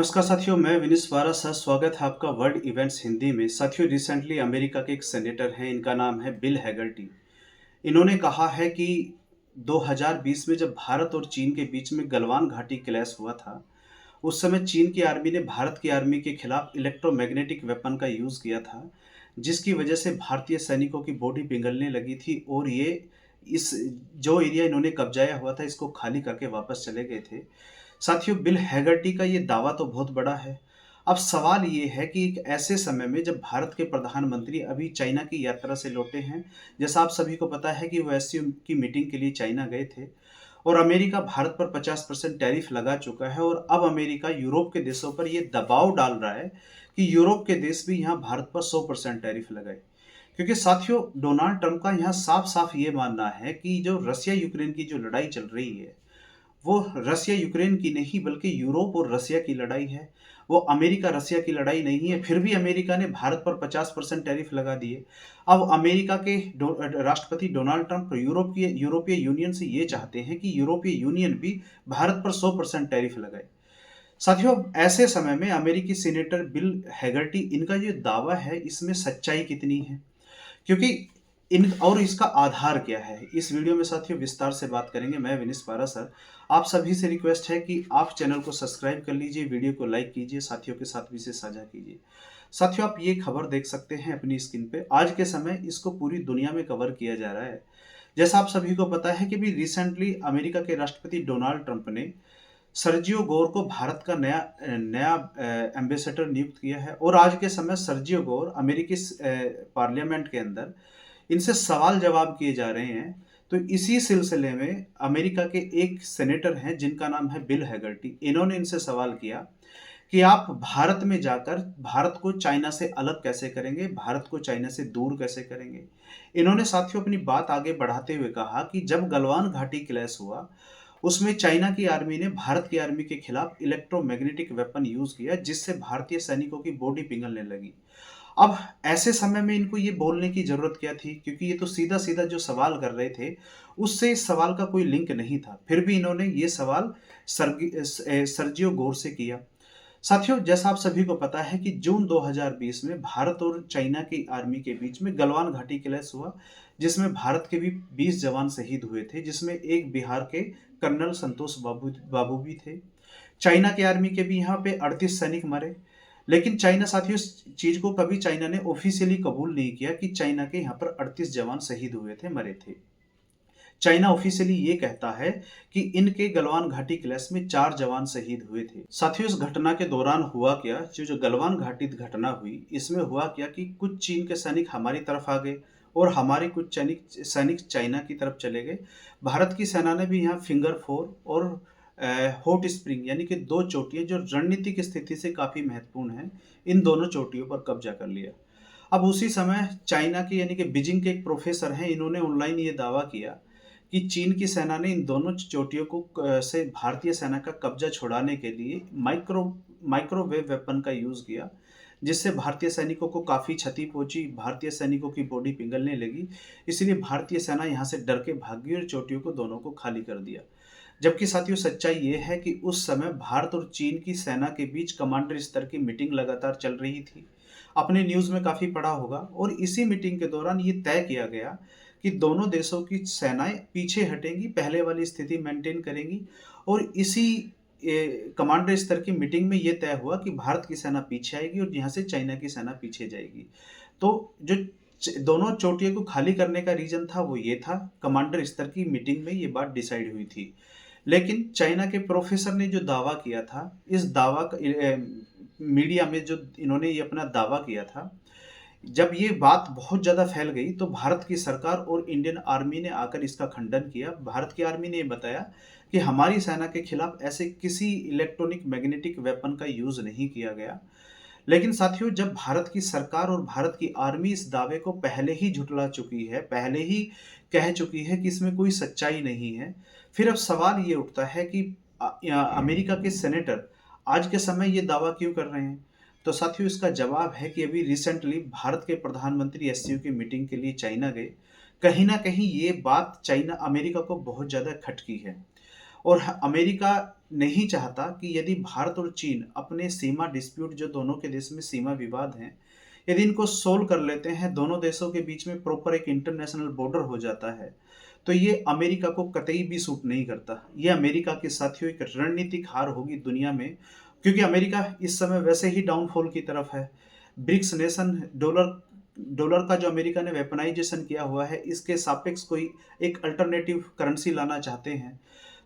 नमस्कार साथियों, मैं विनीस वारा सर स्वागत है आपका वर्ल्ड इवेंट्स हिंदी में। साथियों, रिसेंटली अमेरिका के एक सेनेटर हैं, इनका नाम है बिल हैगर्टी। इन्होंने कहा है कि 2020 में जब भारत और चीन के बीच में गलवान घाटी क्लैश हुआ था, उस समय चीन की आर्मी ने भारत की आर्मी के खिलाफ इलेक्ट्रोमैग्नेटिक वेपन का यूज़ किया था, जिसकी वजह से भारतीय सैनिकों की बॉडी पिघलने लगी थी और ये इस जो एरिया इन्होंने कब्जाया हुआ था, इसको खाली करके वापस चले गए थे। साथियों, बिल हैगर्टी का ये दावा तो बहुत बड़ा है। अब सवाल ये है कि एक ऐसे समय में जब भारत के प्रधानमंत्री अभी चाइना की यात्रा से लौटे हैं, जैसा आप सभी को पता है कि वो एससीओ की मीटिंग के लिए चाइना गए थे और अमेरिका भारत पर 50% टैरिफ लगा चुका है और अब अमेरिका यूरोप के देशों पर ये दबाव डाल रहा है कि यूरोप के देश भी यहाँ भारत पर 100% टैरिफ लगाए। क्योंकि साथियों, डोनाल्ड ट्रंप का यहाँ साफ-साफ ये मानना है कि जो रसिया यूक्रेन की जो लड़ाई चल रही है, वो रसिया यूक्रेन की नहीं बल्कि यूरोप और रसिया की लड़ाई है। वो अमेरिका रसिया की लड़ाई नहीं है। फिर भी अमेरिका ने भारत पर 50% टैरिफ लगा दिए। अब अमेरिका के राष्ट्रपति डोनाल्ड ट्रंप यूरोपीय यूनियन से ये चाहते हैं कि यूरोपीय यूनियन भी भारत पर 100% टैरिफ लगाए। साथियों, ऐसे समय में अमेरिकी सीनेटर बिल हैगर्टी, इनका ये दावा है, इसमें सच्चाई कितनी है? क्योंकि इन और इसका आधार क्या है, इस वीडियो में साथियों विस्तार से बात करेंगे। मैं विनीस पारा सर, आप सभी से रिक्वेस्ट है कि आप चैनल को सब्सक्राइब कर लीजिए, वीडियो को लाइक कीजिए, साथियों के साथ भी इसे साझा कीजिए। साथियों, आप ये खबर देख सकते हैं अपनी स्क्रीन पे। आज के समय इसको पूरी दुनिया में कवर किया जा रहा है। जैसा आप सभी को पता है कि भी रिसेंटली अमेरिका के राष्ट्रपति डोनाल्ड ट्रंप ने सर्जियो गोर को भारत का नया नया एम्बेसडर नियुक्त किया है और आज के समय सर्जियो गोर अमेरिकी पार्लियामेंट के अंदर इनसे सवाल जवाब किए जा रहे हैं। तो इसी सिलसिले में अमेरिका के एक सेनेटर हैं जिनका नाम है बिल हैगर्टी। इन्होंने इनसे सवाल किया कि आप भारत में जाकर भारत को चाइना से अलग कैसे करेंगे, भारत को चाइना से दूर कैसे करेंगे। इन्होंने साथियों अपनी बात आगे बढ़ाते हुए कहा कि जब गलवान घाटी क्लैश हुआ, उसमें चाइना की आर्मी ने भारत की आर्मी के खिलाफ इलेक्ट्रोमैग्नेटिक वेपन यूज किया, जिससे भारतीय सैनिकों की बॉडी पिघलने लगी। अब ऐसे समय में इनको ये बोलने की ज़रूरत क्या थी? क्योंकि ये तो सीधा-सीधा जो सवाल कर रहे थे, उससे इस सवाल का कोई लिंक नहीं था। फिर भी इन्होंने ये सवाल सर्जियो गोर से किया। साथियों, जैसा आप सभी को पता है कि जून 2020 में भारत और चाइना की आर्मी के बीच में गलवान घाटी क्लैश हुआ, जिसमें भारत के भी 20 जवान शहीद हुए थे, जिसमें एक बिहार के कर्नल संतोष बाबू बाबू भी थे। चाइना की आर्मी के भी यहाँ पे 38 सैनिक मरे। लेकिन चाइना साथियों, इस चीज़ को कभी चाइना ने ऑफिशियली कबूल नहीं किया कि चाइना के यहाँ पर 38 जवान शहीद हुए थे, मरे थे। चाइना ऑफिशियली ये कहता है कि इनके गलवान घाटी क्लैश में 4 जवान शहीद हुए थे। साथियों, इस घटना के दौरान हुआ क्या, जो गलवान घाटी घटना हुई, इसमें हुआ क्या कि कुछ चीन के सैनिक हमारी तरफ आ गए और हमारे कुछ सैनिक चाइना की तरफ चले गए। भारत की सेना ने भी यहाँ फिंगर फोर और हॉट स्प्रिंग यानी कि 2 चोटियाँ जो रणनीतिक स्थिति से काफ़ी महत्वपूर्ण हैं, इन दोनों चोटियों पर कब्जा कर लिया। अब उसी समय चाइना के यानी कि बीजिंग के एक प्रोफेसर हैं, इन्होंने ऑनलाइन ये दावा किया कि चीन की सेना ने इन दोनों चोटियों को से भारतीय सेना का कब्जा छुड़ाने के लिए माइक्रोवेव वेपन का यूज़ किया, जिससे भारतीय सैनिकों को काफ़ी क्षति पहुंची, भारतीय सैनिकों की बॉडी पिघलने लगी। इसलिए भारतीय सेना यहाँ से डर के भाग गई और चोटियों को दोनों को खाली कर दिया। जबकि साथियों, सच्चाई ये है कि उस समय भारत और चीन की सेना के बीच कमांडर स्तर की मीटिंग लगातार चल रही थी। आपने न्यूज़ में काफ़ी पढ़ा होगा और इसी मीटिंग के दौरान ये तय किया गया कि दोनों देशों की सेनाएं पीछे हटेंगी, पहले वाली स्थिति मेंटेन करेंगी और इसी कमांडर स्तर की मीटिंग में ये तय हुआ कि भारत की सेना पीछे आएगी और यहाँ से चाइना की सेना पीछे जाएगी। तो जो दोनों चोटियों को खाली करने का रीज़न था वो ये था, कमांडर स्तर की मीटिंग में ये बात डिसाइड हुई थी। लेकिन चाइना के प्रोफेसर ने जो दावा किया था, इस दावा का मीडिया में जो इन्होंने ये अपना दावा किया था, जब ये बात बहुत ज़्यादा फैल गई तो भारत की सरकार और इंडियन आर्मी ने आकर इसका खंडन किया। भारत की आर्मी ने ये बताया कि हमारी सेना के खिलाफ ऐसे किसी इलेक्ट्रॉनिक मैग्नेटिक वेपन का यूज़ नहीं किया गया। लेकिन साथियों, जब भारत की सरकार और भारत की आर्मी इस दावे को पहले ही झुठला चुकी है, पहले ही कह चुकी है कि इसमें कोई सच्चाई नहीं है, फिर अब सवाल ये उठता है कि अमेरिका के सेनेटर आज के समय ये दावा क्यों कर रहे हैं? तो साथियों, इसका जवाब है कि अभी रिसेंटली भारत के प्रधानमंत्री एससीओ की मीटिंग के लिए चाइना गए। कहीं न कहीं ये बात चाइना अमेरिका को बहुत ज़्यादा खटकी है और अमेरिका नहीं चाहता कि यदि भारत और चीन अपने सीमा डिस्प्यूट जो दोनों के देश में सीमा विवाद हैं, यदि इनको सोल्व कर लेते हैं, दोनों देशों के बीच में प्रॉपर एक इंटरनेशनल बॉर्डर हो जाता है, तो ये अमेरिका को कतई भी सूट नहीं करता। ये अमेरिका के साथियों एक रणनीतिक हार होगी दुनिया में, क्योंकि अमेरिका इस समय वैसे ही डाउनफॉल की तरफ है। ब्रिक्स नेशन डॉलर डॉलर का जो अमेरिका ने वेपनाइजेशन किया हुआ है, इसके सापेक्ष कोई एक अल्टरनेटिव करेंसी लाना चाहते हैं।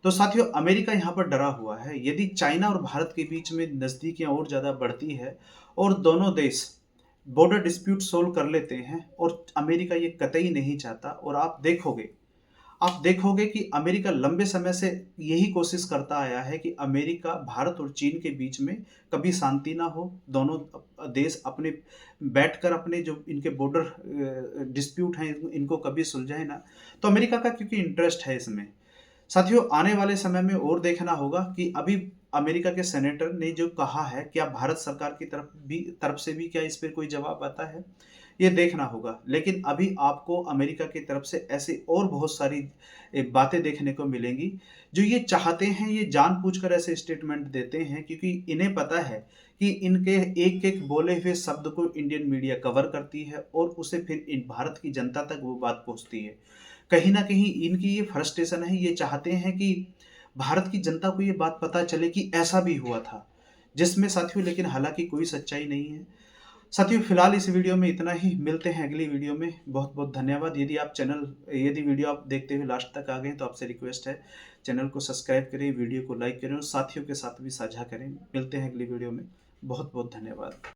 तो साथियों, अमेरिका यहाँ पर डरा हुआ है। यदि चाइना और भारत के बीच में नज़दीकियाँ और ज़्यादा बढ़ती है और दोनों देश बॉर्डर डिस्प्यूट सोल्व कर लेते हैं, और अमेरिका ये कतई नहीं चाहता, और आप देखोगे कि अमेरिका लंबे समय से यही कोशिश करता आया है कि अमेरिका भारत और चीन के बीच में कभी शांति ना हो, दोनों देश अपने बैठकर अपने जो इनके बॉर्डर डिस्प्यूट हैं इनको कभी सुलझाए ना। तो अमेरिका का क्योंकि इंटरेस्ट है इसमें। साथियों, आने वाले समय में और देखना होगा कि अभी अमेरिका के सेनेटर ने जो कहा है, क्या भारत सरकार की तरफ से भी क्या इस पर कोई जवाब आता है, ये देखना होगा। लेकिन अभी आपको अमेरिका की तरफ से ऐसे और बहुत सारी बातें देखने को मिलेंगी, जो ये चाहते हैं, ये जानबूझकर ऐसे स्टेटमेंट देते हैं, क्योंकि इन्हें पता है कि इनके एक एक बोले हुए शब्द को इंडियन मीडिया कवर करती है और उसे फिर भारत की जनता तक वो बात पहुंचती है। कहीं ना कहीं इनकी ये फ्रस्ट्रेशन है, ये चाहते हैं कि भारत की जनता को ये बात पता चले कि ऐसा भी हुआ था, जिसमें साथियों लेकिन हालांकि कोई सच्चाई नहीं है। साथियों, फिलहाल इस वीडियो में इतना ही। मिलते हैं अगली वीडियो में। बहुत बहुत धन्यवाद। यदि वीडियो आप देखते हुए लास्ट तक आ गए तो आपसे रिक्वेस्ट है, चैनल को सब्सक्राइब करें, वीडियो को लाइक करें और साथियों के साथ भी साझा करें। मिलते हैं अगली वीडियो में। बहुत बहुत धन्यवाद।